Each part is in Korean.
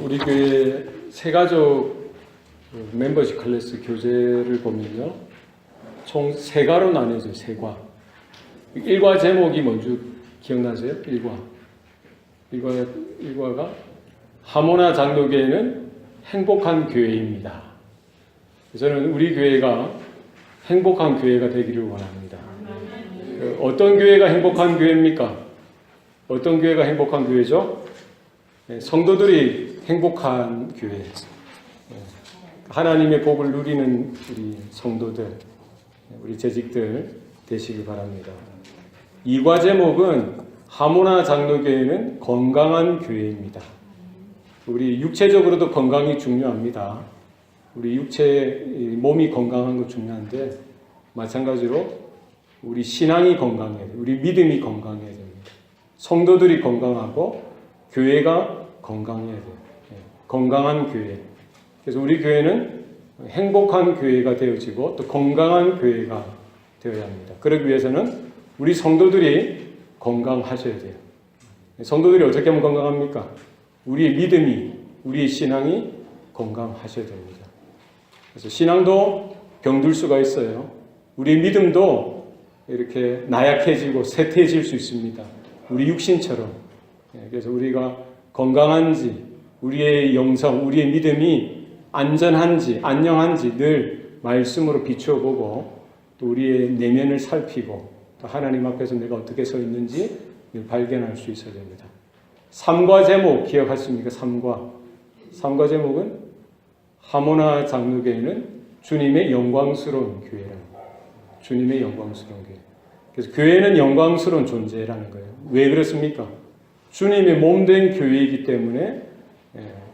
우리 교회 세가족 멤버십 클래스 교재를 보면요, 총 3과로 나뉘어져요. 3과. 1과 제목이 뭔지 기억나세요? 1과가 하모나 장로교회는 행복한 교회입니다. 저는 우리 교회가 행복한 교회가 되기를 원합니다. 어떤 교회가 행복한 교회입니까? 어떤 교회가 행복한 교회죠? 성도들이 행복한 교회. 하나님의 복을 누리는 우리 성도들, 우리 재직들 되시길 바랍니다. 2과 제목은 하모나 장로교회는 건강한 교회입니다. 우리 육체적으로도 건강이 중요합니다. 우리 몸이 건강한 거 중요한데, 마찬가지로 우리 신앙이 건강해야 돼요. 우리 믿음이 건강해야 됩니다. 성도들이 건강하고 교회가 건강해야 돼요. 건강한 교회. 그래서 우리 교회는 행복한 교회가 되어지고 또 건강한 교회가 되어야 합니다. 그러기 위해서는 우리 성도들이 건강하셔야 돼요. 성도들이 어떻게 하면 건강합니까? 우리의 믿음이, 우리의 신앙이 건강하셔야 됩니다. 그래서 신앙도 병들 수가 있어요. 우리의 믿음도 이렇게 나약해지고 쇠퇴해질 수 있습니다. 우리 육신처럼. 그래서 우리가 건강한지, 우리의 영성, 우리의 믿음이 안전한지, 안녕한지 늘 말씀으로 비추어 보고 또 우리의 내면을 살피고 또 하나님 앞에서 내가 어떻게 서 있는지 늘 발견할 수 있어야 됩니다. 3과 제목 기억하십니까? 3과 제목은 하모나 장로교회는 주님의 영광스러운 교회라는 거예요. 주님의 영광스러운 교회. 그래서 교회는 영광스러운 존재라는 거예요. 왜 그렇습니까? 주님의 몸된 교회이기 때문에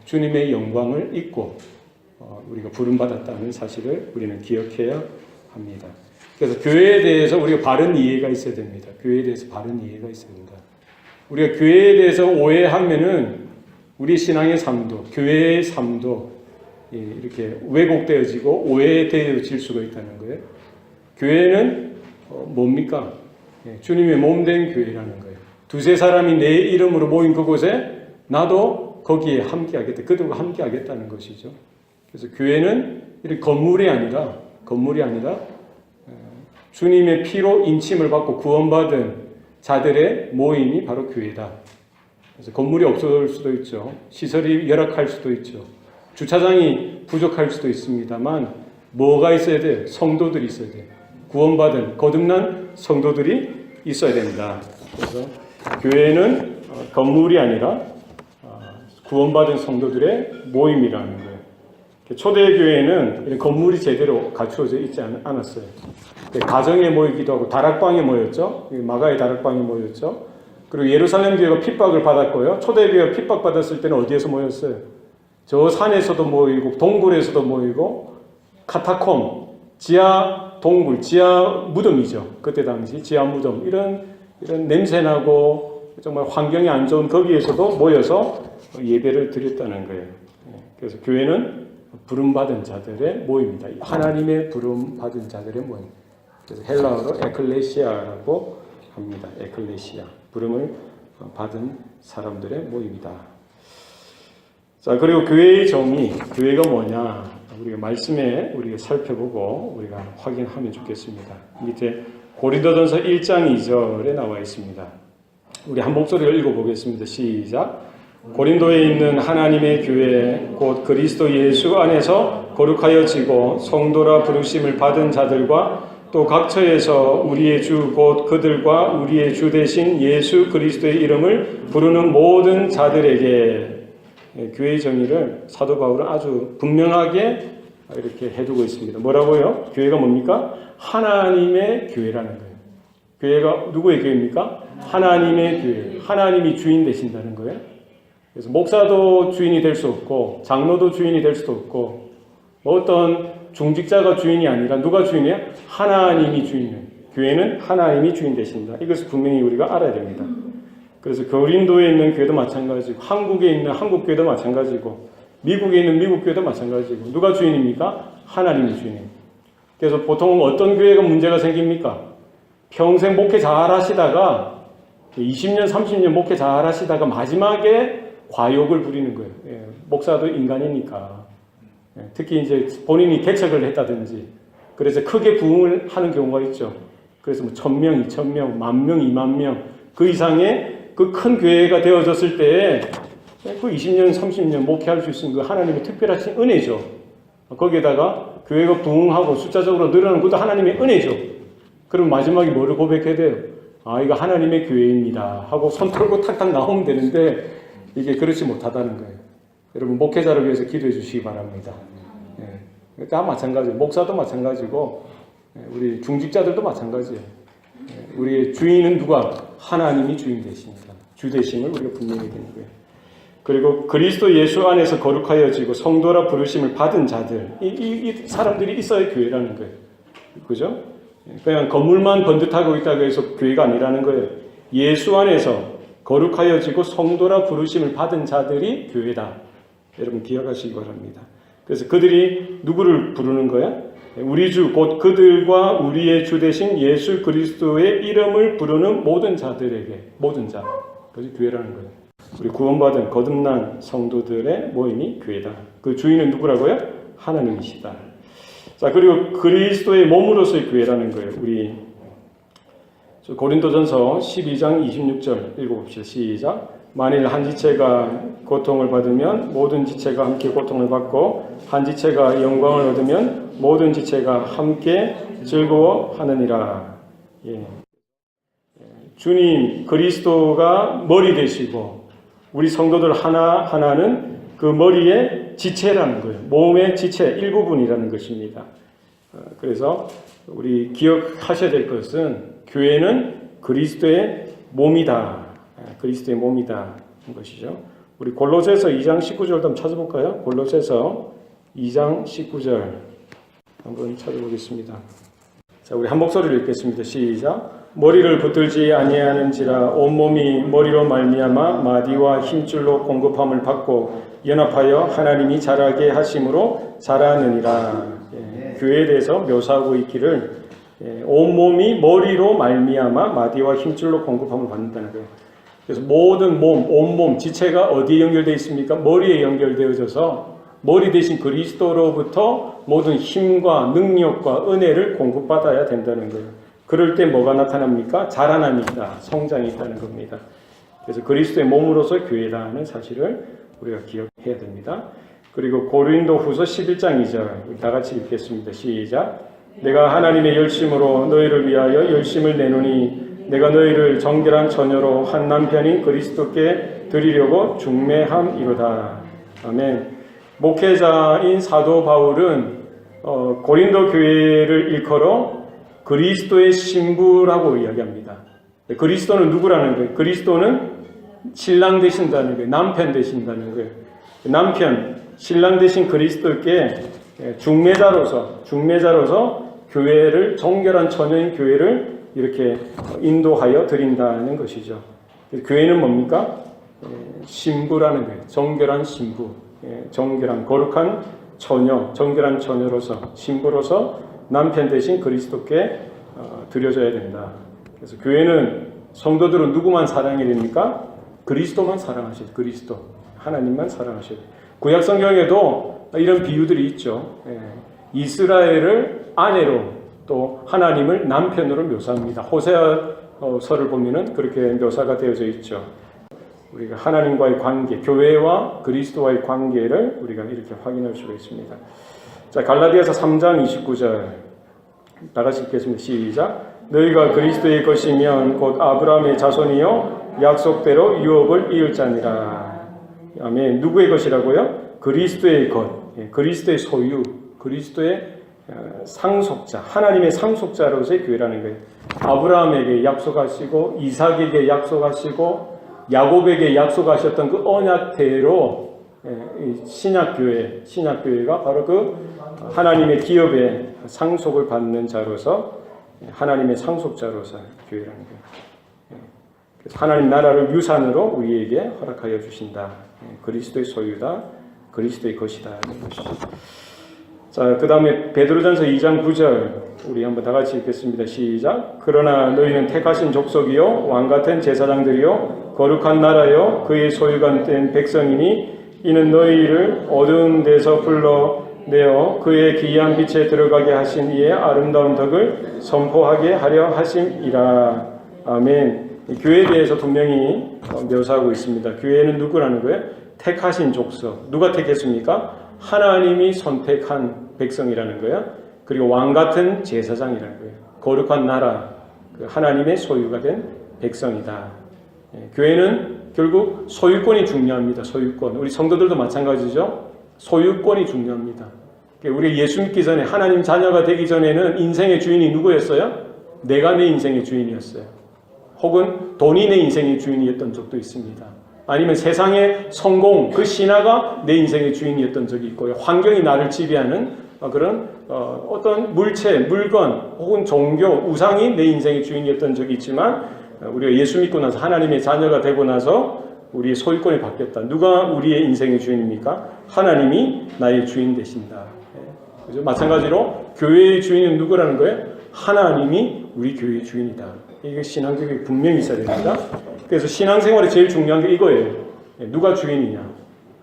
주님의 영광을 잊고 우리가 부름받았다는 사실을 우리는 기억해야 합니다. 그래서 교회에 대해서 우리가 바른 이해가 있어야 됩니다. 교회에 대해서 바른 이해가 있어야 됩니다. 우리가 교회에 대해서 오해하면은 우리 신앙의 삶도, 교회의 삶도 이렇게 왜곡되어지고 오해되어질 수가 있다는 거예요. 교회는 뭡니까? 주님의 몸된 교회라는 거예요. 두세 사람이 내 이름으로 모인 그곳에 나도 거기에 함께하겠다. 그들과 함께하겠다는 것이죠. 그래서 교회는 이렇게 건물이 아니라 주님의 피로 인침을 받고 구원받은 자들의 모임이 바로 교회다. 그래서 건물이 없을 수도 있죠. 시설이 열악할 수도 있죠. 주차장이 부족할 수도 있습니다만 뭐가 있어야 돼요? 성도들이 있어야 돼요. 구원받은 거듭난 성도들이 있어야 됩니다. 그래서 교회는 건물이 아니라 구원받은 성도들의 모임이라는 거예요. 초대교회는 건물이 제대로 갖추어져 있지 않았어요. 가정에 모이기도 하고 다락방에 모였죠. 마가의 다락방에 모였죠. 그리고 예루살렘 교회가 핍박을 받았고요. 초대교회가 핍박받았을 때는 어디에서 모였어요? 저 산에서도 모이고 동굴에서도 모이고 카타콤, 지하 동굴, 지하 무덤이죠. 그때 당시 지하 무덤 이런 냄새나고 정말 환경이 안 좋은 거기에서도 모여서 예배를 드렸다는 거예요. 그래서 교회는 부름받은 자들의 모임입니다. 하나님의 부름받은 자들의 모임. 그래서 헬라어로 에클레시아라고 합니다. 에클레시아. 부름을 받은 사람들의 모임이다. 자, 그리고 교회의 정의, 교회가 뭐냐? 우리가 말씀에 우리가 살펴보고 우리가 확인하면 좋겠습니다. 밑에 고린도전서 1장 2절에 나와 있습니다. 우리 한 목소리로 읽어보겠습니다. 시작. 고린도에 있는 하나님의 교회 곧 그리스도 예수 안에서 거룩하여지고 성도라 부르심을 받은 자들과 또 각처에서 우리의 주 곧 그들과 우리의 주 대신 예수 그리스도의 이름을 부르는 모든 자들에게 교회의 정의를 사도 바울은 아주 분명하게 이렇게 해두고 있습니다. 뭐라고요? 교회가 뭡니까? 하나님의 교회라는 거예요. 교회가 누구의 교회입니까? 하나님의 교회. 하나님이 주인 되신다는 거예요. 그래서 목사도 주인이 될 수 없고 장로도 주인이 될 수도 없고 어떤 중직자가 주인이 아니라 누가 주인이에요? 하나님이 주인이에요. 교회는 하나님이 주인 되신다. 이것을 분명히 우리가 알아야 됩니다. 그래서 고린도에 있는 교회도 마찬가지고 한국에 있는 한국 교회도 마찬가지고 미국에 있는 미국 교회도 마찬가지고 누가 주인입니까? 하나님이 주인입니다. 그래서 보통 어떤 교회가 문제가 생깁니까? 평생 목회 잘 하시다가 20년, 30년 목회 잘 하시다가 마지막에 과욕을 부리는 거예요. 목사도 인간이니까. 특히 이제 본인이 개척을 했다든지, 그래서 크게 부흥을 하는 경우가 있죠. 그래서 뭐 1000명, 2000명, 10,000명, 20,000명, 그 이상의 그 큰 교회가 되어졌을 때, 그 20년, 30년 목회할 수 있는 그 하나님의 특별하신 은혜죠. 거기에다가 교회가 부흥하고 숫자적으로 늘어나는 것도 하나님의 은혜죠. 그럼 마지막에 뭐를 고백해야 돼요? 아, 이거 하나님의 교회입니다 하고 손 털고 탁탁 나오면 되는데, 이게 그렇지 못하다는 거예요. 여러분, 목회자를 위해서 기도해 주시기 바랍니다. 다 마찬가지예요. 목사도 마찬가지고, 우리 중직자들도 마찬가지예요. 우리의 주인은 누가? 하나님이 주인 되시니까. 주 되심을 우리가 분명히 되는 거예요. 그리고 그리스도 예수 안에서 거룩하여지고 성도라 부르심을 받은 자들, 이 사람들이 있어야 교회라는 거예요. 그죠? 그냥 건물만 번듯하고 있다고 해서 교회가 아니라는 거예요. 예수 안에서 거룩하여지고 성도라 부르심을 받은 자들이 교회다. 여러분 기억하시기 바랍니다. 그래서 그들이 누구를 부르는 거야? 우리 주 곧 그들과 우리의 주 되신 예수 그리스도의 이름을 부르는 모든 자들에게, 모든 자, 그것이 교회라는 거예요. 우리 구원받은 거듭난 성도들의 모임이 교회다. 그 주인은 누구라고요? 하나님이시다. 자, 그리고 그리스도의 몸으로서의 교회라는 거예요. 우리 고린도전서 12장 26절 읽어봅시다. 시작. 만일 한 지체가 고통을 받으면 모든 지체가 함께 고통을 받고 한 지체가 영광을 얻으면 모든 지체가 함께 즐거워하느니라. 주님 그리스도가 머리 되시고 우리 성도들 하나하나는 그 머리의 지체라는 거예요. 몸의 지체 일부분이라는 것입니다. 그래서 우리 기억하셔야 될 것은 교회는 그리스도의 몸이다. 그리스도의 몸이다. 는 것이죠. 우리 골로새서 2장 19절 한번 찾아볼까요? 골로새서 2장 19절 한번 찾아보겠습니다. 자, 우리 한 목소리를 읽겠습니다. 시작. 머리를 붙들지 아니하는지라 온몸이 머리로 말미암아 마디와 힘줄로 공급함을 받고 연합하여 하나님이 자라게 하심으로 자라느니라. 교회에 대해서 묘사하고 있기를 온몸이 머리로 말미암아 마디와 힘줄로 공급함을 받는다는 거예요. 그래서 모든 몸, 온몸, 지체가 어디에 연결되어 있습니까? 머리에 연결되어져서 머리 대신 그리스도로부터 모든 힘과 능력과 은혜를 공급받아야 된다는 거예요. 그럴 때 뭐가 나타납니까? 자라남이 있다, 성장이 있다는 겁니다. 그래서 그리스도의 몸으로서 교회라는 사실을 우리가 기억해야 됩니다. 그리고 고린도 후서 11장 2절 우리 다 같이 읽겠습니다. 시작. 내가 하나님의 열심으로 너희를 위하여 열심을 내노니 내가 너희를 정결한 처녀로 한 남편인 그리스도께 드리려고 중매함이로다. 아멘. 목회자인 사도 바울은 고린도 교회를 일컬어 그리스도의 신부라고 이야기합니다. 그리스도는 누구라는 거예요? 그리스도는 신랑 되신다는 거예요. 남편 되신다는 거예요. 남편, 신랑 되신 그리스도께 중매자로서 교회를 정결한 처녀인 교회를 이렇게 인도하여 드린다는 것이죠. 교회는 뭡니까? 신부라는 거예요. 정결한 신부, 정결한 거룩한 처녀, 정결한 처녀로서 신부로서 남편 대신 그리스도께 드려져야 된다. 그래서 교회는 성도들은 누구만 사랑해야 됩니까? 그리스도만 사랑하셔야 돼요. 그리스도, 하나님만 사랑하셔야 돼요. 구약 성경에도 이런 비유들이 있죠. 이스라엘을 아내로 또 하나님을 남편으로 묘사합니다. 호세아서를 보면은 그렇게 묘사가 되어져 있죠. 우리가 하나님과의 관계, 교회와 그리스도와의 관계를 우리가 이렇게 확인할 수가 있습니다. 자, 갈라디아서 3장 29절 다 같이 읽겠습니다. 시작. 너희가 그리스도의 것이면 곧 아브라함의 자손이요 약속대로 유업을 이을 자니라. 아멘. 누구의 것이라고요? 그리스도의 것, 그리스도의 소유, 그리스도의 상속자, 하나님의 상속자로서의 교회라는 거예요. 아브라함에게 약속하시고 이삭에게 약속하시고 야곱에게 약속하셨던 그 언약대로 신약교회가 바로 그 하나님의 기업의 상속을 받는 자로서 하나님의 상속자로서 교회라는 거예요. 그래서 하나님 나라를 유산으로 우리에게 허락하여 주신다. 그리스도의 소유다. 그리스도의 것이다. 하는 것이죠. 자, 그 다음에 베드로전서 2장 9절 우리 한번 다 같이 읽겠습니다. 시작. 그러나 너희는 택하신 족속이요 왕같은 제사장들이요 거룩한 나라요 그의 소유가 된 백성이니 이는 너희를 어두운 데서 불러내어 그의 기이한 빛에 들어가게 하신 이의 아름다운 덕을 선포하게 하려 하심이라. 아멘. 교회에 대해서 분명히 묘사하고 있습니다. 교회는 누구라는 거예요? 택하신 족속. 누가 택했습니까? 하나님이 선택한 백성이라는 거예요. 그리고 왕같은 제사장이라는 거예요. 거룩한 나라, 하나님의 소유가 된 백성이다. 교회는 결국 소유권이 중요합니다. 소유권. 우리 성도들도 마찬가지죠. 소유권이 중요합니다. 우리 예수 믿기 전에 하나님 자녀가 되기 전에는 인생의 주인이 누구였어요? 내가 내 인생의 주인이었어요. 혹은 돈이 내 인생의 주인이었던 적도 있습니다. 아니면 세상의 성공, 그 신화가 내 인생의 주인이었던 적이 있고요. 환경이 나를 지배하는 그런 어떤 물체, 물건 혹은 종교, 우상이 내 인생의 주인이었던 적이 있지만 우리가 예수 믿고 나서 하나님의 자녀가 되고 나서 우리의 소유권이 바뀌었다. 누가 우리의 인생의 주인입니까? 하나님이 나의 주인 되신다. 그죠? 마찬가지로 교회의 주인은 누구라는 거예요? 하나님이 우리 교회의 주인이다. 이게 신앙교육이 분명히 있어야 됩니다. 그래서 신앙생활에 제일 중요한 게 이거예요. 누가 주인이냐?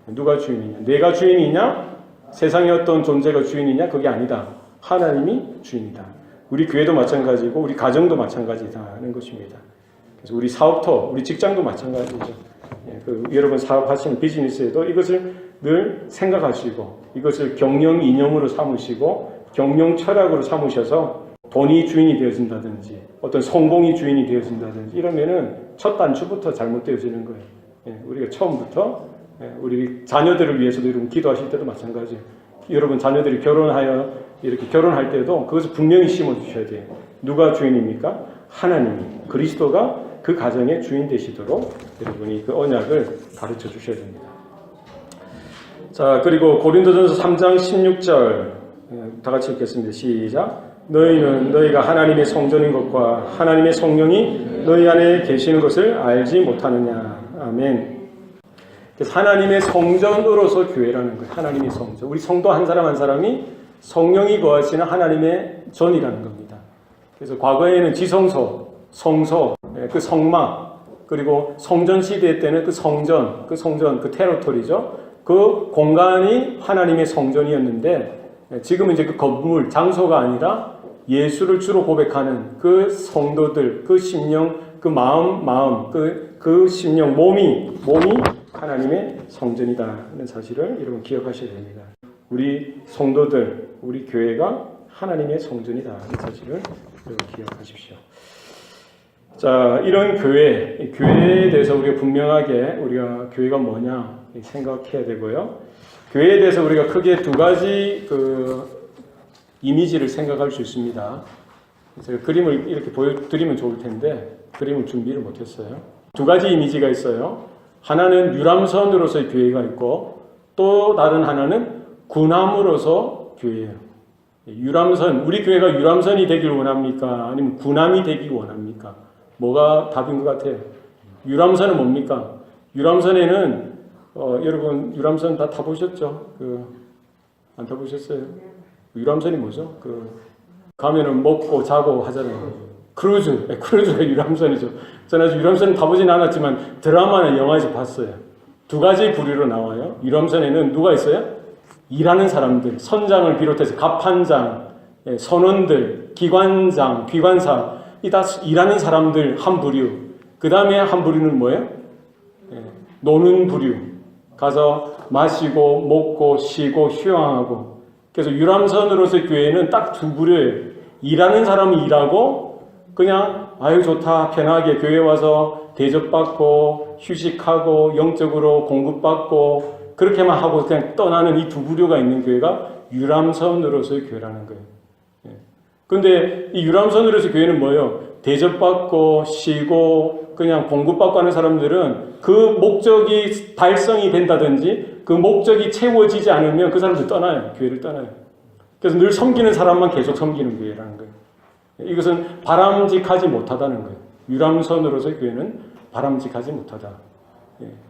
누가 주인이냐? 내가 주인이냐? 세상의 어떤 존재가 주인이냐? 그게 아니다. 하나님이 주인이다. 우리 교회도 마찬가지고 우리 가정도 마찬가지다는 것입니다. 그래서 우리 사업터, 우리 직장도 마찬가지죠. 여러분 사업하시는 비즈니스에도 이것을 늘 생각하시고 이것을 경영 이념으로 삼으시고 경영 철학으로 삼으셔서 돈이 주인이 되어진다든지 어떤 성공이 주인이 되어진다든지 이러면은 첫 단추부터 잘못되어지는 거예요. 우리가 처음부터 우리 자녀들을 위해서도 여러분 기도하실 때도 마찬가지예요. 여러분 자녀들이 결혼하여 이렇게 결혼할 때도 그것을 분명히 심어주셔야 돼요. 누가 주인입니까? 하나님이, 그리스도가 그 가정의 주인 되시도록 여러분이 그 언약을 가르쳐 주셔야 됩니다. 자, 그리고 고린도전서 3장 16절 다 같이 읽겠습니다. 시작. 너희는 너희가 하나님의 성전인 것과 하나님의 성령이 너희 안에 계시는 것을 알지 못하느냐. 아멘. 그래서 하나님의 성전으로서 교회라는 거예요. 하나님의 성전. 우리 성도 한 사람 한 사람이 성령이 거하시는 하나님의 전이라는 겁니다. 그래서 과거에는 지성소, 성소, 그 성막, 그리고 성전 시대 때는 그 성전, 그 테러토리죠. 그 공간이 하나님의 성전이었는데 지금은 이제 그 건물, 장소가 아니라 예수를 주로 고백하는 그 성도들, 그 심령, 그 마음, 그 심령, 몸이 하나님의 성전이다는 사실을 여러분 기억하셔야 됩니다. 우리 성도들, 우리 교회가 하나님의 성전이다는 사실을 여러분 기억하십시오. 자, 이런 교회에 대해서 우리가 분명하게 우리가 교회가 뭐냐 생각해야 되고요. 교회에 대해서 우리가 크게 두 가지 이미지를 생각할 수 있습니다. 제가 그림을 이렇게 보여드리면 좋을 텐데 그림을 준비를 못했어요. 두 가지 이미지가 있어요. 하나는 유람선으로서의 교회가 있고 또 다른 하나는 군함으로서 교회예요. 유람선, 우리 교회가 유람선이 되길 원합니까? 아니면 군함이 되길 원합니까? 뭐가 답인 것 같아요? 유람선은 뭡니까? 유람선에는 여러분 유람선 다 타보셨죠? 안 타보셨어요? 유람선이 뭐죠? 가면은 먹고 자고 하잖아요. 크루즈가 유람선이죠. 저는 아직 유람선은 타보진 않았지만 드라마나 영화에서 봤어요. 두 가지 부류로 나와요. 유람선에는 누가 있어요? 일하는 사람들, 선장을 비롯해서 갑판장, 선원들, 기관장, 기관사, 이 다 일하는 사람들 한 부류. 그 다음에 한 부류는 뭐예요? 노는 부류. 가서 마시고 먹고 쉬고 휴양하고. 그래서 유람선으로서의 교회는 딱 두 부류예요. 일하는 사람은 일하고 그냥 아유 좋다 편하게 교회 와서 대접받고 휴식하고 영적으로 공급받고 그렇게만 하고 그냥 떠나는 이 두 부류가 있는 교회가 유람선으로서의 교회라는 거예요. 근데 이 유람선으로서의 교회는 뭐예요? 대접받고 쉬고 그냥 공급받고 하는 사람들은 그 목적이 달성이 된다든지 그 목적이 채워지지 않으면 그 사람들 떠나요. 교회를 떠나요. 그래서 늘 섬기는 사람만 계속 섬기는 교회라는 거예요. 이것은 바람직하지 못하다는 거예요. 유람선으로서의 교회는 바람직하지 못하다.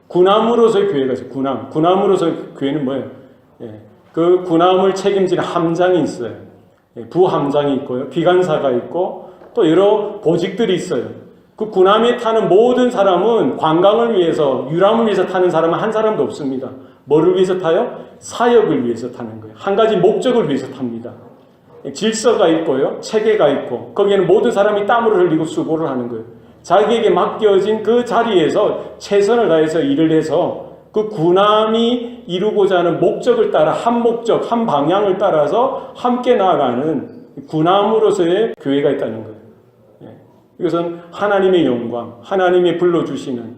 군함으로서의 교회가 있어요. 군함으로서의 교회는 뭐예요? 그 군함을 책임지는 함장이 있어요. 부함장이 있고요. 기관사가 있고 또 여러 보직들이 있어요. 그 군함에 타는 모든 사람은 관광을 위해서, 유람을 위해서 타는 사람은 한 사람도 없습니다. 뭐를 위해서 타요? 사역을 위해서 타는 거예요. 한 가지 목적을 위해서 탑니다. 질서가 있고요, 체계가 있고, 거기에는 모든 사람이 땀을 흘리고 수고를 하는 거예요. 자기에게 맡겨진 그 자리에서 최선을 다해서 일을 해서 그 군함이 이루고자 하는 목적을 따라, 한 목적, 한 방향을 따라서 함께 나아가는 군함으로서의 교회가 있다는 거예요. 이것은 하나님의 영광, 하나님의 불러주시는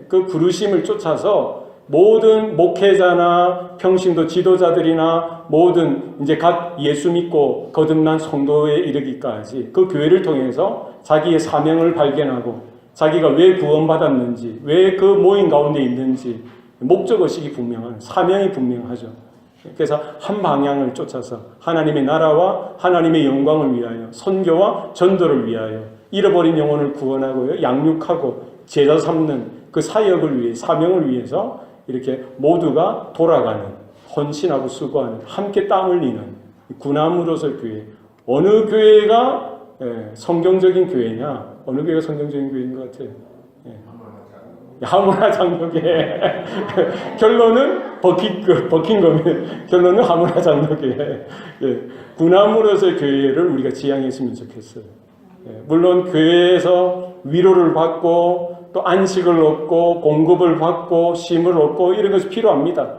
그 부르심을 쫓아서 모든 목회자나 평신도 지도자들이나 모든 이제 각 예수 믿고 거듭난 성도에 이르기까지 그 교회를 통해서 자기의 사명을 발견하고 자기가 왜 구원받았는지, 왜 그 모임 가운데 있는지 목적의식이 분명한, 사명이 분명하죠. 그래서 한 방향을 쫓아서 하나님의 나라와 하나님의 영광을 위하여, 선교와 전도를 위하여 잃어버린 영혼을 구원하고요, 양육하고 제자 삼는 그 사역을 위해, 사명을 위해서 이렇게 모두가 돌아가는, 헌신하고 수고하는, 함께 땀 흘리는 군함으로서의 교회. 어느 교회가 성경적인 교회냐? 어느 교회가 성경적인 교회인 것 같아요? 하모나 장로교회. 결론은 버킹거면 결론은 하모나 장로교회. 군함으로서의 교회를 우리가 지향했으면 좋겠어요. 물론 교회에서 위로를 받고 또 안식을 얻고 공급을 받고 쉼을 얻고 이런 것이 필요합니다.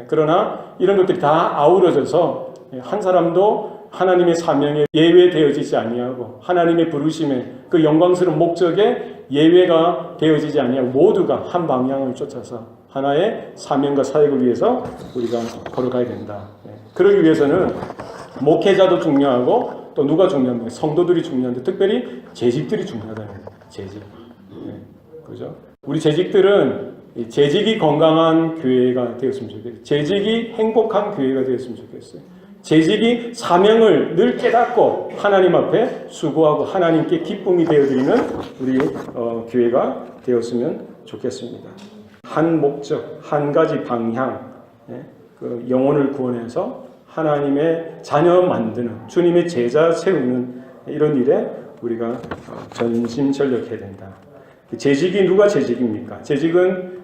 그러나 이런 것들이 다 아우러져서 한 사람도 하나님의 사명에 예외되어지지 아니하고 하나님의 부르심에 그 영광스러운 목적에 예외가 되어지지 아니하고 모두가 한 방향을 쫓아서 하나의 사명과 사역을 위해서 우리가 걸어가야 된다. 그러기 위해서는 목회자도 중요하고 또 누가 중요합니까? 성도들이 중요한데 특별히 재직들이 중요하다는 거예요. 재직. 그죠? 우리 재직들은 재직이 건강한 교회가 되었으면 좋겠어요. 재직이 행복한 교회가 되었으면 좋겠어요. 재직이 사명을 늘 깨닫고 하나님 앞에 수고하고 하나님께 기쁨이 되어드리는 우리 교회가 되었으면 좋겠습니다. 한 목적, 한 가지 방향, 그 영혼을 구원해서 하나님의 자녀 만드는, 주님의 제자 세우는 이런 일에 우리가 전심전력해야 된다. 재직이 누가 재직입니까? 재직은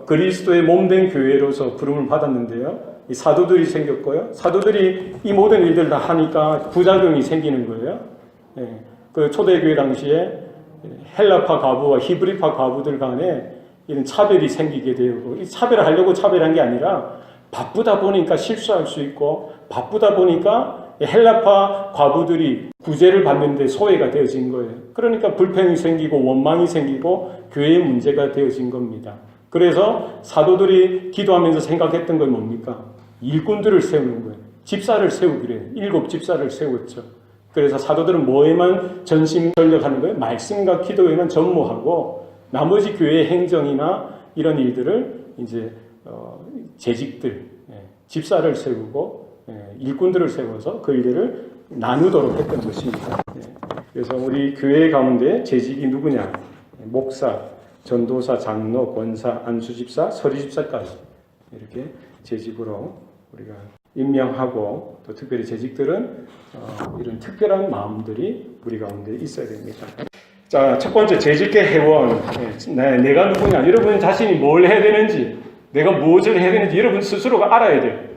그리스도의 몸된 교회로서 부름을 받았는데요. 이 사도들이 생겼고요. 사도들이 이 모든 일들 다 하니까 부작용이 생기는 거예요. 그 초대교회 당시에 헬라파 과부와 히브리파 과부들 간에 이런 차별이 생기게 되고, 이 차별을 하려고 차별한 게 아니라 바쁘다 보니까 실수할 수 있고, 바쁘다 보니까 헬라파 과부들이 구제를 받는데 소외가 되어진 거예요. 그러니까 불평이 생기고 원망이 생기고 교회의 문제가 되어진 겁니다. 그래서 사도들이 기도하면서 생각했던 건 뭡니까? 일꾼들을 세우는 거예요. 집사를 세우기로 해요. 7 집사를 세웠죠. 그래서 사도들은 뭐에만 전심전력하는 거예요? 말씀과 기도에만 전무하고 나머지 교회의 행정이나 이런 일들을 이제 재직들, 집사를 세우고 일꾼들을 세워서 그 일을 나누도록 했던 것입니다. 그래서 우리 교회 가운데 재직이 누구냐? 목사, 전도사, 장로, 권사, 안수집사, 서리집사까지 이렇게 재직으로 우리가 임명하고, 또 특별히 재직들은 이런 특별한 마음들이 우리 가운데 있어야 됩니다. 자, 첫 번째 재직의 회원. 내가 누구냐? 여러분 자신이 뭘 해야 되는지, 내가 무엇을 해야 되는지 여러분 스스로가 알아야 돼요.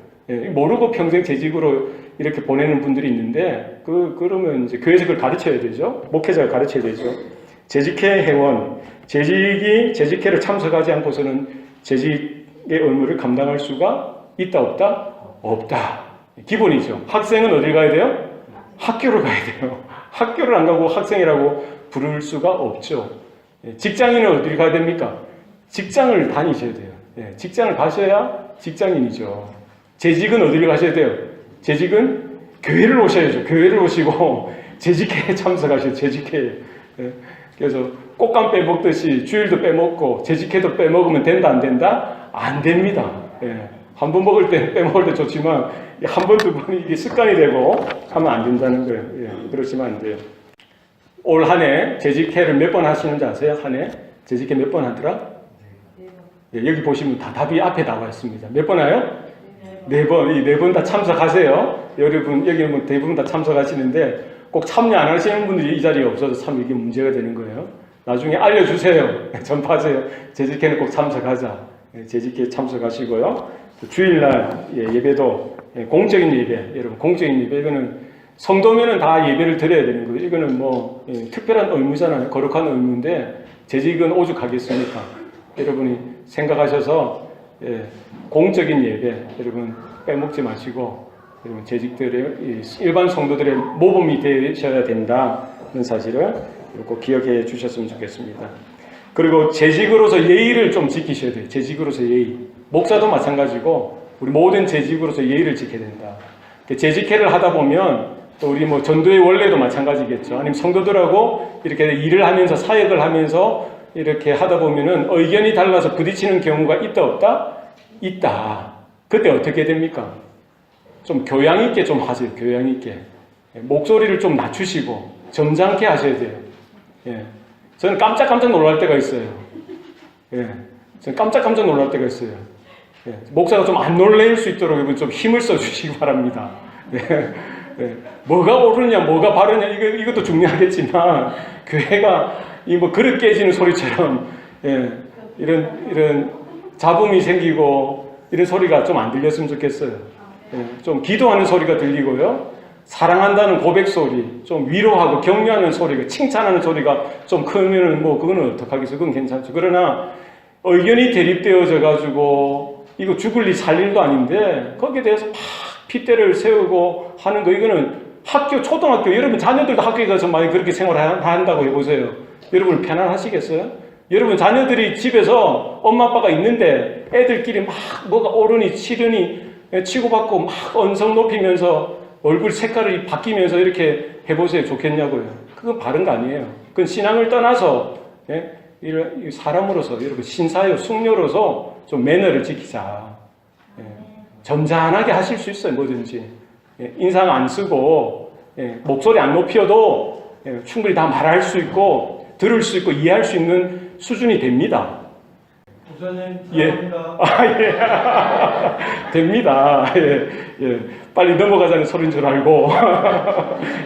모르고 평생 재직으로 이렇게 보내는 분들이 있는데, 그러면 이제 교회에서 그걸 가르쳐야 되죠. 목회자가 가르쳐야 되죠. 재직회 회원. 재직회를 참석하지 않고서는 재직의 의무를 감당할 수가 있다, 없다? 없다. 기본이죠. 학생은 어딜 가야 돼요? 학교를 가야 돼요. 학교를 안 가고 학생이라고 부를 수가 없죠. 직장인은 어딜 가야 됩니까? 직장을 다니셔야 돼요. 직장을 가셔야 직장인이죠. 재직은 어디를 가셔야 돼요? 재직은 교회를 오셔야죠. 교회를 오시고 재직회에 참석하셔야 재직회에. 그래서 꽃감 빼먹듯이 주일도 빼먹고 재직회도 빼먹으면 된다, 안 된다? 안 됩니다. 한 번 먹을 때 빼먹을 때 좋지만 한 번, 두 번이 이게 습관이 되고 하면 안 된다는 거예요. 그러시면 안 돼요. 올 한 해 재직회를 몇 번 하시는지 아세요? 한 해 재직회 몇 번 하더라? 여기 보시면 다 답이 앞에 나와 있습니다. 몇 번 해요? 4번. 이 4번 다 참석하세요. 여러분 여기 뭐 대부분 다 참석하시는데 꼭 참여 안 하시는 분들이 이 자리에 없어서 참 이게 문제가 되는 거예요. 나중에 알려주세요. 전파하세요. 재직회는 꼭 참석하자. 재직회 참석하시고요. 주일날 예배도 공적인 예배, 여러분 공적인 예배 이거는 성도면은 다 예배를 드려야 되는 거예요. 이거는 뭐 특별한 의무잖아요. 거룩한 의무인데 재직은 오죽하겠습니까? 여러분이 생각하셔서 공적인 예배 여러분 빼먹지 마시고 여러분 재직들의 일반 성도들의 모범이 되셔야 된다는 사실을 꼭 기억해 주셨으면 좋겠습니다. 그리고 재직으로서 예의를 좀 지키셔야 돼요. 재직으로서 예의. 목사도 마찬가지고 우리 모든 재직으로서 예의를 지켜야 된다. 재직회를 하다 보면 또 우리 뭐 전도의 원래도 마찬가지겠죠. 아니면 성도들하고 이렇게 일을 하면서 사역을 하면서 이렇게 하다 보면은 의견이 달라서 부딪히는 경우가 있다 없다? 있다. 그때 어떻게 됩니까? 좀 교양 있게 좀 하세요. 교양 있게. 목소리를 좀 낮추시고 점잖게 하셔야 돼요. 예. 저는 깜짝 놀랄 때가 있어요. 예. 저는 깜짝 놀랄 때가 있어요. 예. 목사가 좀 안 놀랄 수 있도록 여러분 좀 힘을 써 주시기 바랍니다. 예. 예. 뭐가 옳으냐, 뭐가 바르냐, 이것도 중요하겠지만, 교회가 이 뭐 그릇 깨지는 소리처럼, 예. 이런 잡음이 생기고, 이런 소리가 좀 안 들렸으면 좋겠어요. 예. 좀 기도하는 소리가 들리고요. 사랑한다는 고백 소리, 좀 위로하고 격려하는 소리가, 칭찬하는 소리가 좀 크면은 뭐, 그거는 어떡하겠어요? 그건 괜찮죠. 그러나, 의견이 대립되어져 가지고, 이거 죽을 일 살 일도 아닌데, 거기에 대해서 막 핏대를 세우고 하는 거, 이거는 학교, 초등학교, 여러분 자녀들도 학교에 가서 많이 그렇게 생활한다고 해보세요. 여러분 편안하시겠어요? 여러분 자녀들이 집에서 엄마 아빠가 있는데 애들끼리 막 뭐가 옳으니 치르니 치고받고 막 언성 높이면서 얼굴 색깔이 바뀌면서 이렇게 해보세요. 좋겠냐고요. 그건 바른 거 아니에요. 그건 신앙을 떠나서 사람으로서 여러분 신사요 숙녀로서 좀 매너를 지키자. 점잖하게 하실 수 있어요. 뭐든지. 인상 안 쓰고 목소리 안 높여도 충분히 다 말할 수 있고 들을 수 있고 이해할 수 있는 수준이 됩니다. 목사님, 사랑합니다. 예. 됩니다. 예. 빨리 넘어가자는 소리인 줄 알고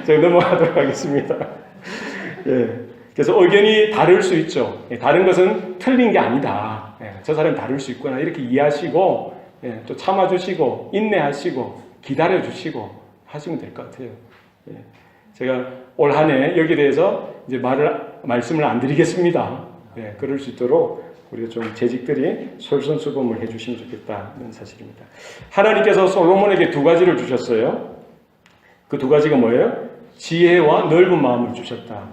제가 넘어가도록 하겠습니다. 예. 그래서 의견이 다를 수 있죠. 다른 것은 틀린 게 아니다. 저 사람이 다를 수 있구나. 이렇게 이해하시고 또 참아주시고 인내하시고 기다려주시고 하시면 될 것 같아요. 제가 올 한 해 여기에 대해서 이제 말씀을 안 드리겠습니다. 그럴 수 있도록 우리가 좀 재직들이 솔선수범을 해주시면 좋겠다는 사실입니다. 하나님께서 솔로몬에게 두 가지를 주셨어요. 그 두 가지가 뭐예요? 지혜와 넓은 마음을 주셨다.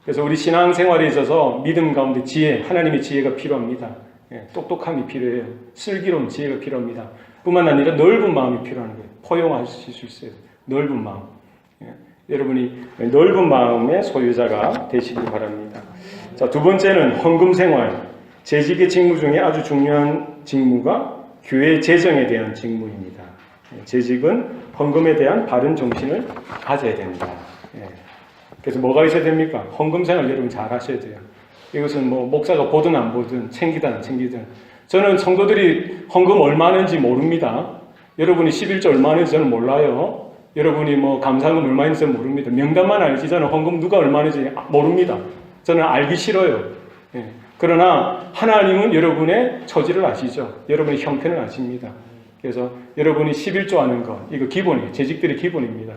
그래서 우리 신앙생활에 있어서 믿음 가운데 지혜, 하나님의 지혜가 필요합니다. 똑똑함이 필요해요. 슬기로운 지혜가 필요합니다. 뿐만 아니라 넓은 마음이 필요한 거예요. 포용하실 수 있어요. 넓은 마음. 여러분이 넓은 마음의 소유자가 되시기 바랍니다. 자, 두 번째는 헌금 생활. 재직의 직무 중에 아주 중요한 직무가 교회 재정에 대한 직무입니다. 재직은 헌금에 대한 바른 정신을 가져야 된다. 그래서 뭐가 있어야 됩니까? 헌금 생활 여러분 잘 하셔야 돼요. 이것은 뭐 목사가 보든 안 보든 챙기든 안 챙기든 저는 성도들이 헌금 얼마 하는지 모릅니다. 여러분이 11조 얼마 하는지 저는 몰라요. 여러분이 뭐 감사금 얼마 하는지 저는 모릅니다. 명단만 알지 저는 헌금 누가 얼마 하는지 모릅니다. 저는 알기 싫어요. 그러나 하나님은 여러분의 처지를 아시죠. 여러분의 형편을 아십니다. 그래서 여러분이 11조 하는 것 이거 기본이에요. 재직들의 기본입니다.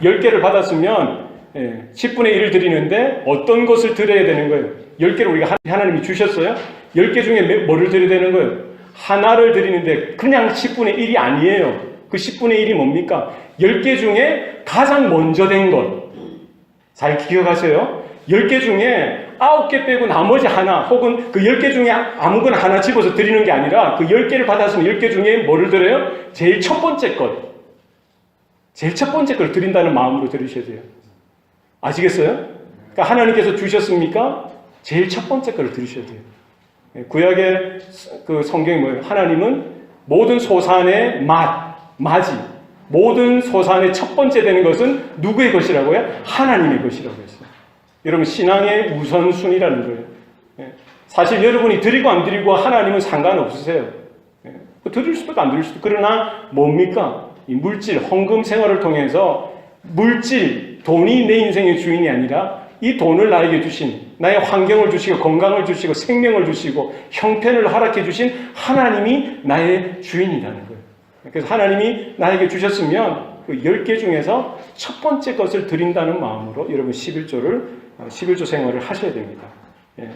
10개를 받았으면 10분의 1을 드리는데 어떤 것을 드려야 되는 거예요? 10개를 우리가 하나님이 주셨어요? 10개 중에 뭐를 드려야 되는 거예요? 하나를 드리는데 그냥 10분의 1이 아니에요. 그 10분의 1이 뭡니까? 10개 중에 가장 먼저 된 것. 잘 기억하세요. 10개 중에 9개 빼고 나머지 하나 혹은 그 10개 중에 아무거나 하나 집어서 드리는 게 아니라 그 10개를 받았으면 10개 중에 뭐를 드려요? 제일 첫 번째 것. 제일 첫 번째 걸 드린다는 마음으로 드리셔야 돼요. 아시겠어요? 그러니까 하나님께서 주셨습니까? 제일 첫 번째 걸 드리셔야 돼요. 구약의 그 성경이 뭐예요? 하나님은 모든 소산의 맞이. 모든 소산의 첫 번째 되는 것은 누구의 것이라고요? 하나님의 것이라고 했어요. 여러분 신앙의 우선순위라는 거예요. 사실 여러분이 드리고 안 드리고 하나님은 상관없으세요. 드릴 수도 안 드릴 수도. 그러나 뭡니까? 이 물질, 헌금 생활을 통해서 물질, 돈이 내 인생의 주인이 아니라 이 돈을 나에게 주신 나의 환경을 주시고 건강을 주시고 생명을 주시고 형편을 허락해 주신 하나님이 나의 주인이라는 거예요. 그래서 하나님이 나에게 주셨으면 그 10개 중에서 첫 번째 것을 드린다는 마음으로 여러분 11조 생활을 하셔야 됩니다.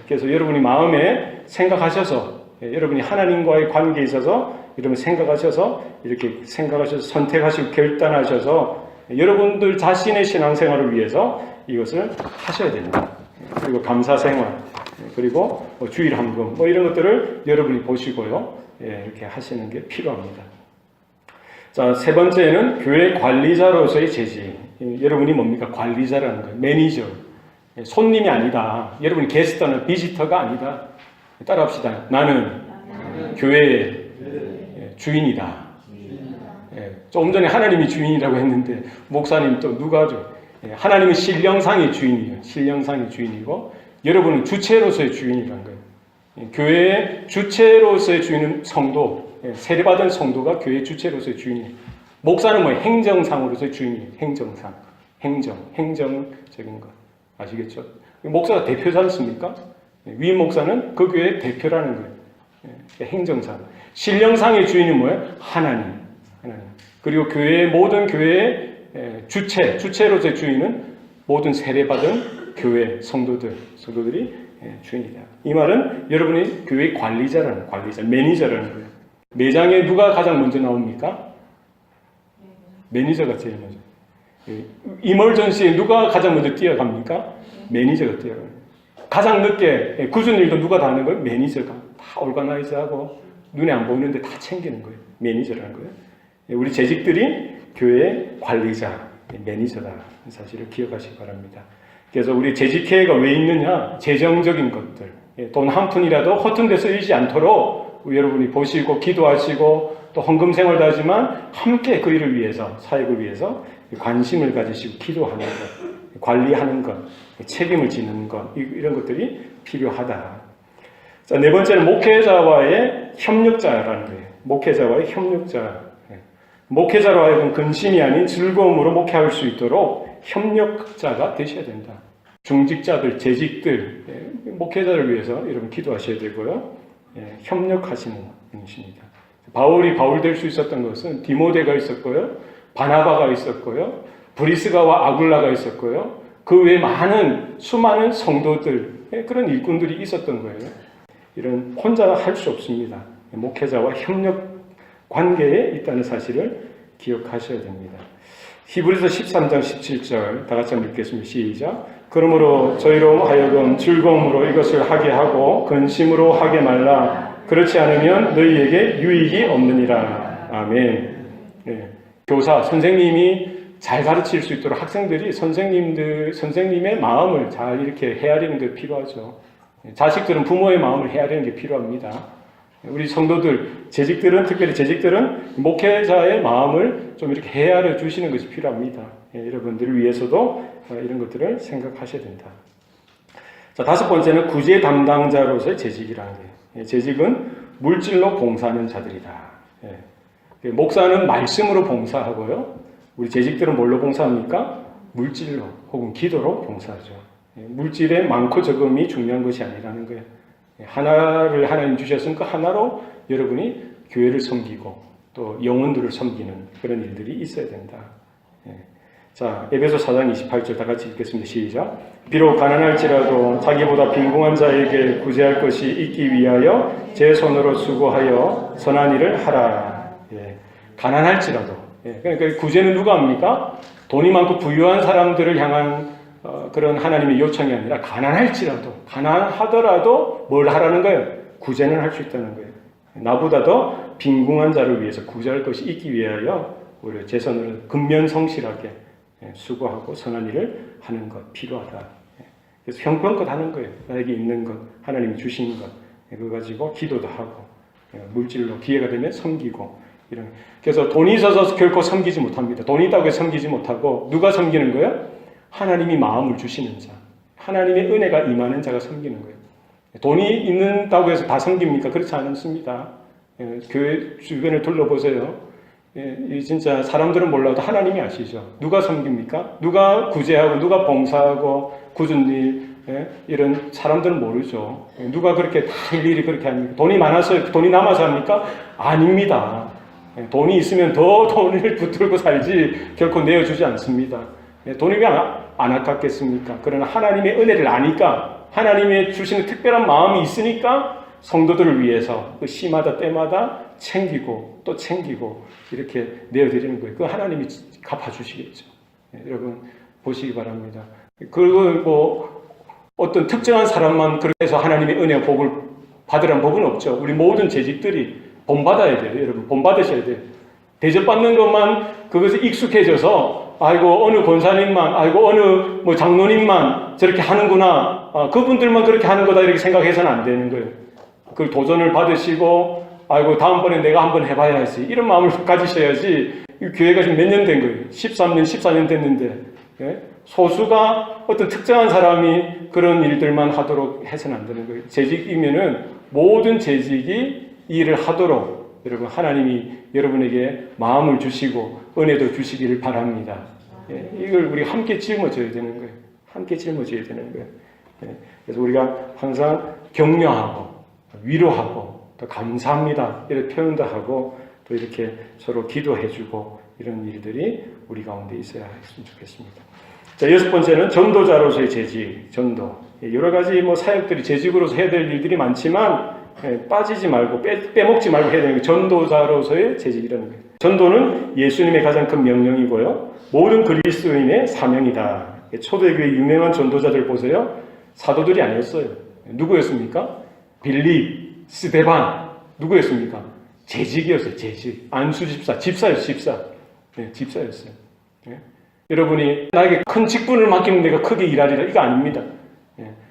그래서 여러분이 마음에 생각하셔서 여러분이 하나님과의 관계에 있어서 여러분 생각하셔서 이렇게 생각하셔서 선택하시고 결단하셔서 여러분들 자신의 신앙생활을 위해서 이것을 하셔야 됩니다. 그리고 감사생활, 그리고 주일 헌금 이런 것들을 여러분이 보시고요. 이렇게 하시는 게 필요합니다. 자, 세 번째는 교회 관리자로서의 재직. 여러분이 뭡니까? 관리자라는 거예요. 매니저. 손님이 아니다. 여러분이 게스트나 비지터가 아니다. 따라합시다. 나는 교회의 주인이다. 조금 전에 하나님이 주인이라고 했는데 목사님 또 누가죠? 하나님은 신령상의 주인이에요. 신령상의 주인이고 여러분은 주체로서의 주인이라는 거예요. 교회의 주체로서의 주인은 성도, 세례받은 성도가 교회의 주체로서의 주인이에요. 목사는 뭐 행정상으로서의 주인이에요. 행정상, 행정적인 것 아시겠죠? 목사가 대표지 않습니까? 위임 목사는 그 교회의 대표라는 거예요. 행정상. 신령상의 주인이 뭐예요? 하나님. 그리고 교회의 모든 교회의 주체로서의 주인은 모든 세례받은 교회 성도들이 주인이다. 이 말은 여러분이 교회 관리자, 매니저라는 거예요. 매장에 누가 가장 먼저 나옵니까? 매니저가 제일 먼저. 이멀전시에 누가 가장 먼저 뛰어갑니까? 매니저가 뛰어가요. 가장 늦게 굳은 일도 누가 다 하는 거예요? 매니저가 다 올가나이즈하고 눈에 안 보이는데 다 챙기는 거예요. 매니저라는 거예요. 우리 재직들이 교회의 관리자, 매니저다는 사실을 기억하시기 바랍니다. 그래서 우리 재직회가 왜 있느냐? 재정적인 것들, 돈 한 푼이라도 허튼 데 쓰이지 않도록 여러분이 보시고 기도하시고 또 헌금 생활도 하지만 함께 그 일을 위해서, 사역을 위해서 관심을 가지시고 기도하는 것, 관리하는 것, 책임을 지는 것, 이런 것들이 필요하다. 자, 네 번째는 목회자와의 협력자라는 거예요. 목회자와의 협력자. 목회자로 하여금 근심이 아닌 즐거움으로 목회할 수 있도록 협력자가 되셔야 된다. 중직자들, 재직들, 목회자를 위해서 여러분 기도하셔야 되고요. 협력하시는 분이십니다. 바울이 바울 될 수 있었던 것은 디모데가 있었고요. 바나바가 있었고요. 브리스가와 아굴라가 있었고요. 그 외에 수많은 성도들, 그런 일꾼들이 있었던 거예요. 이런 혼자 할 수 없습니다. 목회자와 협력 관계에 있다는 사실을 기억하셔야 됩니다. 히브리서 13장 17절 다 같이 한번 읽겠습니다. 시작. 그러므로 저희로 하여금 즐거움으로 이것을 하게 하고 근심으로 하게 말라. 그렇지 않으면 너희에게 유익이 없느니라. 아멘. 교사, 선생님이 잘 가르칠 수 있도록 학생들이 선생님의 마음을 잘 이렇게 헤아리는 게 필요하죠. 자식들은 부모의 마음을 헤아리는 게 필요합니다. 우리 성도들, 특별히 재직들은 목회자의 마음을 좀 이렇게 헤아려 주시는 것이 필요합니다. 여러분들을 위해서도 이런 것들을 생각하셔야 된다. 자, 다섯 번째는 구제 담당자로서의 재직이라는 거예요. 재직은 물질로 봉사하는 자들이다. 목사는 말씀으로 봉사하고요. 우리 재직들은 뭘로 봉사합니까? 물질로 혹은 기도로 봉사하죠. 물질에 많고 적음이 중요한 것이 아니라는 거예요. 하나를 하나님 주셨으면 그 하나로 여러분이 교회를 섬기고 또 영혼들을 섬기는 그런 일들이 있어야 된다. 자, 에베소 4장 28절 다 같이 읽겠습니다. 시작. 비록 가난할지라도 자기보다 빈궁한 자에게 구제할 것이 있기 위하여 제 손으로 수고하여 선한 일을 하라. 가난할지라도. 그러니까 구제는 누가 합니까? 돈이 많고 부유한 사람들을 향한 그런 하나님의 요청이 아니라 가난하더라도 뭘 하라는 거예요? 구제는 할 수 있다는 거예요. 나보다 더 빈궁한 자를 위해서 구제할 것이 있기 위하여 우리 제 손으로 근면성실하게 수고하고 선한 일을 하는 것 필요하다. 그래서 형편껏 하는 거예요. 나에게 있는 것, 하나님이 주신 것, 그거 가지고 기도도 하고 물질로 기회가 되면 섬기고 이런. 그래서 돈이 있어서 결코 섬기지 못합니다. 돈이 있다고 해서 섬기지 못하고 누가 섬기는 거예요? 하나님이 마음을 주시는 자, 하나님의 은혜가 임하는 자가 섬기는 거예요. 돈이 있는다고 해서 다 섬깁니까? 그렇지 않습니다. 교회 주변을 둘러보세요. 진짜 사람들은 몰라도 하나님이 아시죠. 누가 섬깁니까? 누가 구제하고 누가 봉사하고 굳은 일, 이런 사람들은 모르죠. 누가 그렇게 다 일일이 그렇게 합니까? 돈이 많아서 돈이 남아서 합니까? 아닙니다. 돈이 있으면 더 돈을 붙들고 살지 결코 내어주지 않습니다. 돈이 왜 안 아깝겠습니까? 그러나 하나님의 은혜를 아니까 하나님의 주시는 특별한 마음이 있으니까 성도들을 위해서 그 시마다 때마다 챙기고 또 챙기고 이렇게 내어드리는 거예요. 그 하나님이 갚아주시겠죠. 여러분 보시기 바랍니다. 그리고 뭐 어떤 특정한 사람만 그렇게 해서 하나님의 은혜와 복을 받으라는 법은 없죠. 우리 모든 재직들이 본받아야 돼요. 여러분 본받으셔야 돼요. 대접받는 것만 그것에 익숙해져서 아이고 어느 권사님만 아이고 어느 뭐 장로님만 저렇게 하는구나 그분들만 그렇게 하는 거다 이렇게 생각해서는 안 되는 거예요. 그 도전을 받으시고 아이고 다음번에 내가 한번 해봐야지 이런 마음을 가지셔야지. 이 교회가 지금 몇 년 된 거예요. 13년 14년 됐는데 소수가 어떤 특정한 사람이 그런 일들만 하도록 해서는 안 되는 거예요. 재직이면은 모든 재직이 이 일을 하도록 여러분 하나님이 여러분에게 마음을 주시고 은혜도 주시기를 바랍니다. 이걸 우리 함께 짊어져야 되는 거예요. 함께 짊어져야 되는 거예요. 그래서 우리가 항상 격려하고 위로하고 또 감사합니다 이렇게 표현도 하고 또 이렇게 서로 기도해주고 이런 일들이 우리 가운데 있어야 했으면 좋겠습니다. 자, 6번째는 전도자로서의 재직, 전도. 여러 가지 뭐 사역들이 재직으로서 해야 될 일들이 많지만 빠지지 말고 빼먹지 말고 해야 되는 게 전도자로서의 재직이라는 거예요. 전도는 예수님의 가장 큰 명령이고요. 모든 그리스도인의 사명이다. 초대교회 유명한 전도자들 보세요. 사도들이 아니었어요. 누구였습니까? 빌립, 스데반. 누구였습니까? 재직이었어요. 재직. 안수 집사, 집사였어요. 집사. 집사였어요. 여러분이 나에게 큰 직분을 맡기면 내가 크게 일하리라. 이거 아닙니다.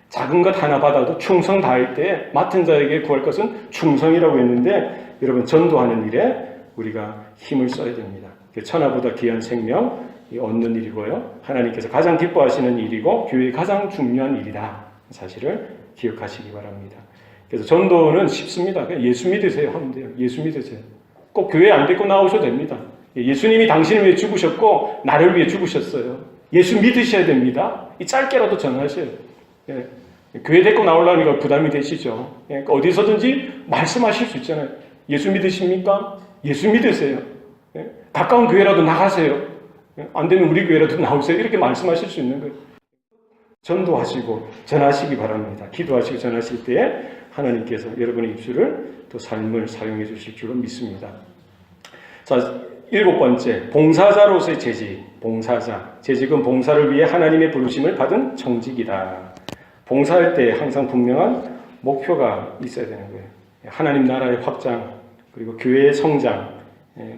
작은 것 하나 받아도 충성 다할 때 맡은 자에게 구할 것은 충성이라고 했는데 여러분 전도하는 일에 우리가 힘을 써야 됩니다. 천하보다 귀한 생명 얻는 일이고요. 하나님께서 가장 기뻐하시는 일이고 교회의 가장 중요한 일이다. 사실을 기억하시기 바랍니다. 그래서 전도는 쉽습니다. 그냥 예수 믿으세요 하면 돼요. 예수 믿으세요. 꼭 교회 안 데리고 나오셔도 됩니다. 예수님이 당신을 위해 죽으셨고 나를 위해 죽으셨어요. 예수 믿으셔야 됩니다. 이 짧게라도 전하셔요. 교회 데리고 나오려니까 부담이 되시죠. 어디서든지 말씀하실 수 있잖아요. 예수 믿으십니까? 예수 믿으세요. 가까운 교회라도 나가세요. 안 되면 우리 교회라도 나오세요. 이렇게 말씀하실 수 있는 거예요. 전도하시고 전하시기 바랍니다. 기도하시고 전하실 때에 하나님께서 여러분의 입술을 또 삶을 사용해 주실 줄로 믿습니다. 자, 7번째, 봉사자로서의 재직. 봉사자. 재직은 봉사를 위해 하나님의 부르심을 받은 정직이다. 봉사할 때 항상 분명한 목표가 있어야 되는 거예요. 하나님 나라의 확장, 그리고 교회의 성장,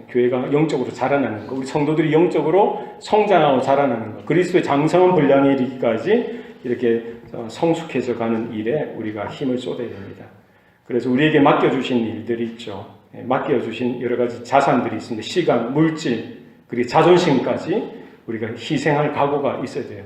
교회가 영적으로 자라나는 것, 우리 성도들이 영적으로 성장하고 자라나는 것, 그리스도의 장성한 분량에 이르기까지 이렇게 성숙해져 가는 일에 우리가 힘을 쏟아야 됩니다. 그래서 우리에게 맡겨주신 일들이 있죠. 맡겨주신 여러 가지 자산들이 있습니다. 시간, 물질, 그리고 자존심까지 우리가 희생할 각오가 있어야 돼요.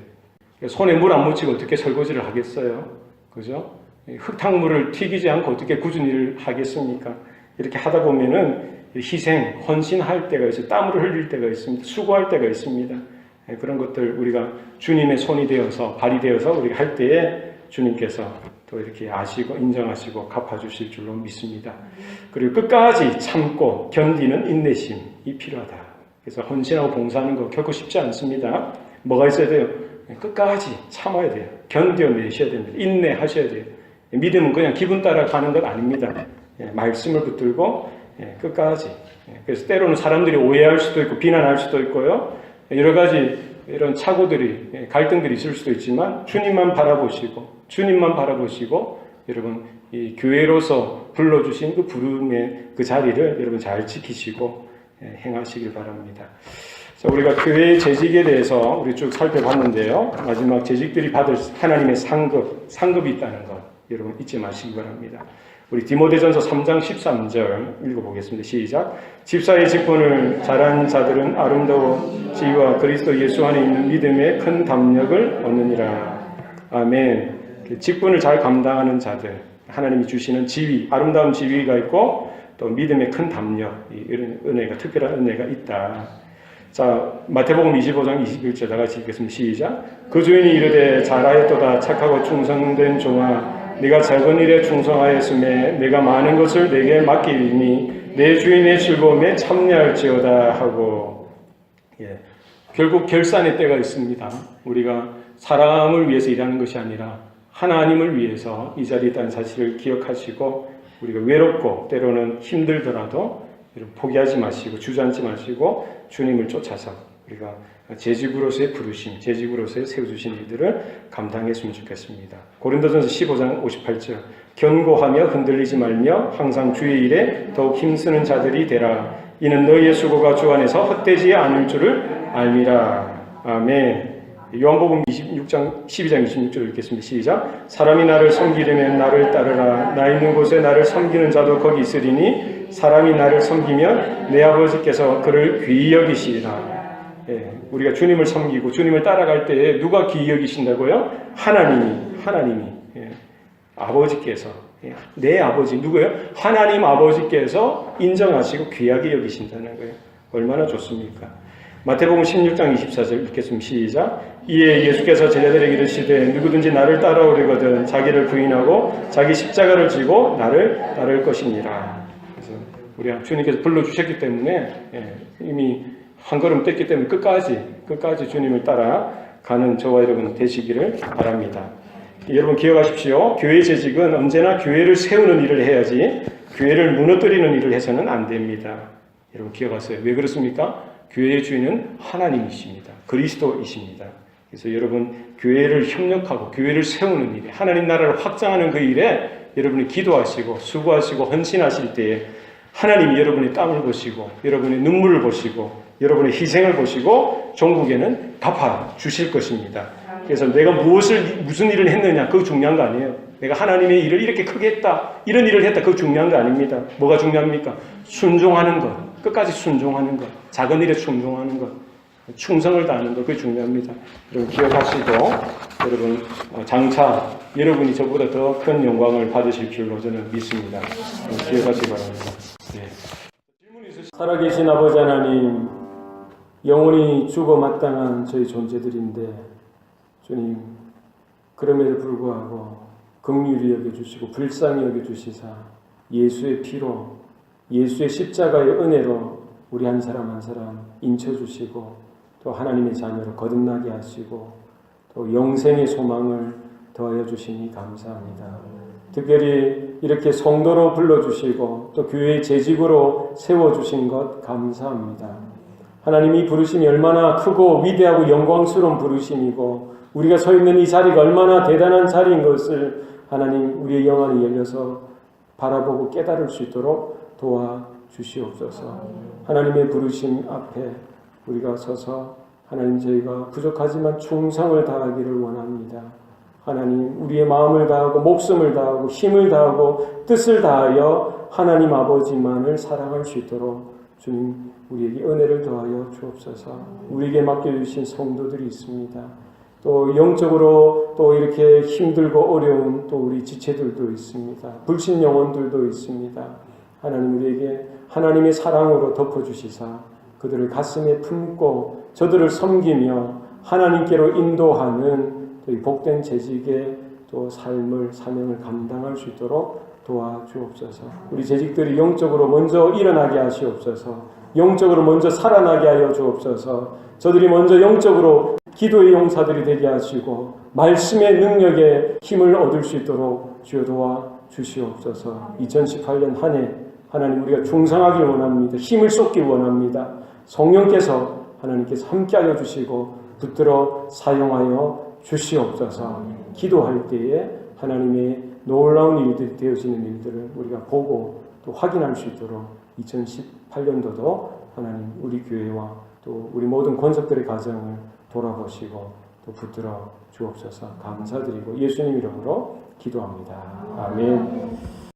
손에 물 안 묻히고 어떻게 설거지를 하겠어요? 그죠? 흙탕물을 튀기지 않고 어떻게 굳은 일을 하겠습니까? 이렇게 하다 보면은 희생, 헌신할 때가 있어요. 땀을 흘릴 때가 있습니다. 수고할 때가 있습니다. 그런 것들 우리가 주님의 손이 되어서, 발이 되어서 우리가 할 때에 주님께서 또 이렇게 아시고 인정하시고 갚아주실 줄로 믿습니다. 그리고 끝까지 참고 견디는 인내심이 필요하다. 그래서 헌신하고 봉사하는 거 결코 쉽지 않습니다. 뭐가 있어야 돼요? 끝까지 참아야 돼요. 견뎌내셔야 됩니다. 인내하셔야 돼요. 믿음은 그냥 기분 따라 가는 것 아닙니다. 말씀을 붙들고 끝까지. 그래서 때로는 사람들이 오해할 수도 있고 비난할 수도 있고요. 여러 가지 이런 착오들이 갈등들이 있을 수도 있지만 주님만 바라보시고 여러분 이 교회로서 불러주신 그 부름의 그 자리를 여러분 잘 지키시고 행하시길 바랍니다. 자, 우리가 교회의 재직에 대해서 우리 쭉 살펴봤는데요. 마지막 재직들이 받을 하나님의 상급이 있다는 것 여러분 잊지 마시기 바랍니다. 우리 디모데전서 3장 13절 읽어보겠습니다. 시작. 집사의 직분을 잘한 자들은 아름다워 지위와 그리스도 예수 안에 있는 믿음의 큰 담력을 얻느니라. 아멘. 직분을 잘 감당하는 자들, 하나님이 주시는 지위, 아름다운 지위가 있고 또 믿음의 큰 담력, 이런 은혜가 특별한 은혜가 있다. 자, 마태복음 25장 21절 다 같이 읽겠습니다. 시작. 그 주인이 이르되 잘하였도다 착하고 충성된 종아 네가 작은 일에 충성하였음에 내가 많은 것을 내게 맡기리니 내 주인의 즐거움에 참여할지어다 하고. 결국 결산의 때가 있습니다. 우리가 사람을 위해서 일하는 것이 아니라 하나님을 위해서 이 자리에 있다는 사실을 기억하시고 우리가 외롭고 때로는 힘들더라도 포기하지 마시고 주저앉지 마시고 주님을 쫓아서 우리가 재직으로서의 부르심, 재직으로서의 세워주신 일들을 감당했으면 좋겠습니다. 고린도전서 15장 58절 견고하며 흔들리지 말며 항상 주의 일에 더욱 힘쓰는 자들이 되라. 이는 너희의 수고가 주 안에서 헛되지 않을 줄을 알미라. 아멘. 요한복음 12장 26절 읽겠습니다. 시작. 사람이 나를 섬기려면 나를 따르라. 나 있는 곳에 나를 섬기는 자도 거기 있으리니 사람이 나를 섬기면 내 아버지께서 그를 귀히 여기시리라. 우리가 주님을 섬기고 주님을 따라갈 때에 누가 귀히 여기신다고요? 하나님이 아버지께서 내 아버지 누구예요? 하나님 아버지께서 인정하시고 귀하게 여기신다는 거예요. 얼마나 좋습니까? 마태복음 16장 24절 읽겠습니다. 시작. 이에 예수께서 제자들에게 이르시되 누구든지 나를 따라오려거든 자기를 부인하고 자기 십자가를 지고 나를 따를 것이니라. 그래서 우리 주님께서 불러주셨기 때문에 이미 한 걸음 뗐기 때문에 끝까지 주님을 따라가는 저와 여러분 되시기를 바랍니다. 여러분 기억하십시오. 교회 재직은 언제나 교회를 세우는 일을 해야지 교회를 무너뜨리는 일을 해서는 안 됩니다. 여러분 기억하세요. 왜 그렇습니까? 교회의 주인은 하나님이십니다. 그리스도이십니다. 그래서 여러분 교회를 협력하고 교회를 세우는 일에 하나님 나라를 확장하는 그 일에 여러분이 기도하시고 수고하시고 헌신하실 때에 하나님이 여러분의 땀을 보시고 여러분의 눈물을 보시고 여러분의 희생을 보시고 종국에는 갚아 주실 것입니다. 그래서 내가 무슨 일을 했느냐 그거 중요한 거 아니에요. 내가 하나님의 일을 이렇게 크게 했다 이런 일을 했다 그거 중요한 거 아닙니다. 뭐가 중요합니까? 순종하는 것. 끝까지 순종하는 것, 작은 일에 순종하는 것, 충성을 다하는 것, 그게 중요합니다. 여러분 기억하시고, 여러분 장차 여러분이 저보다 더 큰 영광을 받으실 줄로 저는 믿습니다. 기억하시기 바랍니다. 질문이 있으시죠? 살아계신 아버지 하나님, 영원히 죽어 마땅한 저희 존재들인데, 주님, 그럼에도 불구하고 긍휼히 여겨주시고 불쌍히 여겨주시사 예수의 피로 예수의 십자가의 은혜로 우리 한 사람 한 사람 인쳐주시고 또 하나님의 자녀로 거듭나게 하시고 또 영생의 소망을 더하여 주시니 감사합니다. 특별히 이렇게 성도로 불러주시고 또 교회의 재직으로 세워주신 것 감사합니다. 하나님이 부르심이 얼마나 크고 위대하고 영광스러운 부르심이고 우리가 서 있는 이 자리가 얼마나 대단한 자리인 것을 하나님 우리의 영안이 열려서 바라보고 깨달을 수 있도록 도와주시옵소서. 하나님의 부르심 앞에 우리가 서서 하나님 저희가 부족하지만 충성을 다하기를 원합니다. 하나님 우리의 마음을 다하고 목숨을 다하고 힘을 다하고 뜻을 다하여 하나님 아버지만을 사랑할 수 있도록 주님 우리에게 은혜를 더하여 주옵소서. 우리에게 맡겨주신 성도들이 있습니다. 또 영적으로 또 이렇게 힘들고 어려운 또 우리 지체들도 있습니다. 불신 영혼들도 있습니다. 하나님 우리에게 하나님의 사랑으로 덮어주시사 그들을 가슴에 품고 저들을 섬기며 하나님께로 인도하는 또 이 복된 재직의 또 삶을 사명을 감당할 수 있도록 도와주옵소서. 우리 재직들이 영적으로 먼저 일어나게 하시옵소서. 영적으로 먼저 살아나게 하여 주옵소서. 저들이 먼저 영적으로 기도의 용사들이 되게 하시고 말씀의 능력에 힘을 얻을 수 있도록 주여 도와 주시옵소서. 2018년 한 해 하나님 우리가 충성하길 원합니다. 힘을 쏟길 원합니다. 성령께서 하나님께서 함께하여 주시고 붙들어 사용하여 주시옵소서. 기도할 때에 하나님의 놀라운 일들이 되어지는 일들을 우리가 보고 또 확인할 수 있도록 2018년도도 하나님 우리 교회와 또 우리 모든 권속들의 가정을 돌아보시고 또 붙들어 주옵소서. 감사드리고 예수님 이름으로 기도합니다. 아멘.